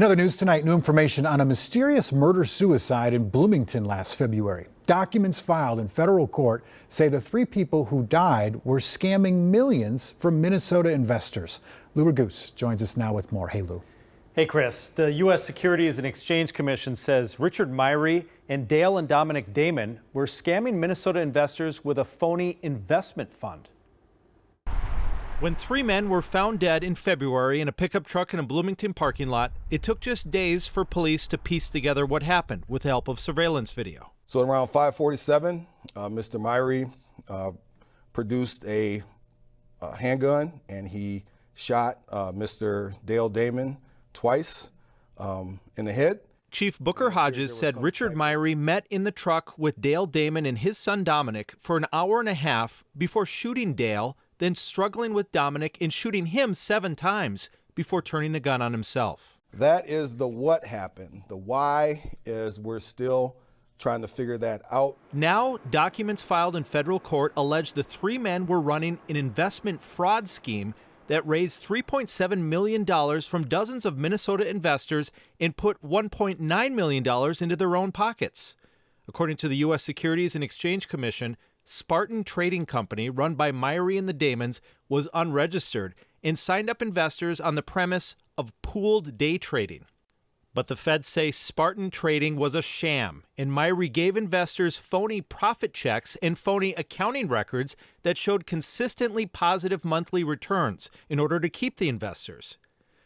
In other news tonight, new information on a mysterious murder-suicide in Bloomington last February. Documents filed in federal court say the three people who died were scamming millions from Minnesota investors. Lou Raguse joins us now with more. Hey, Lou. Hey, Chris. The U.S. Securities and Exchange Commission says Richard Myrie and Dale and Dominic Damon were scamming Minnesota investors with a phony investment fund. When three men were found dead in February in a pickup truck in a Bloomington parking lot, it took just days for police to piece together what happened with the help of surveillance video. So around 5:47, Mr. Myrie produced a handgun and he shot Mr. Dale Damon twice in the head. Chief Booker Hodges said Richard Myrie met in the truck with Dale Damon and his son Dominic for an hour and a half before shooting Dale, then struggling with Dominic and shooting him 7 times before turning the gun on himself. That is the what happened. The why is we're still trying to figure that out. Now, documents filed in federal court allege the three men were running an investment fraud scheme that raised $3.7 million from dozens of Minnesota investors and put $1.9 million into their own pockets. According to the U.S. Securities and Exchange Commission, Spartan Trading Company, run by Myrie and the Damons, was unregistered and signed up investors on the premise of pooled day trading. But the feds say Spartan Trading was a sham, and Myrie gave investors phony profit checks and phony accounting records that showed consistently positive monthly returns in order to keep the investors.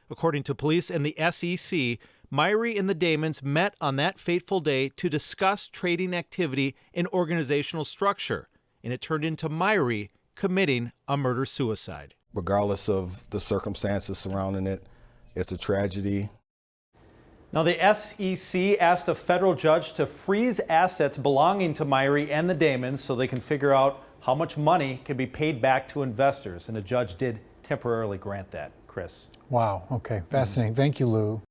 According to police and the SEC, Myrie and the Damons met on that fateful day to discuss trading activity and organizational structure, and it turned into Myrie committing a murder-suicide. Regardless of the circumstances surrounding it, it's a tragedy. Now, the SEC asked a federal judge to freeze assets belonging to Myrie and the Damons so they can figure out how much money can be paid back to investors, and a judge did temporarily grant that. Chris. Wow. Okay. Fascinating. Thank you, Lou.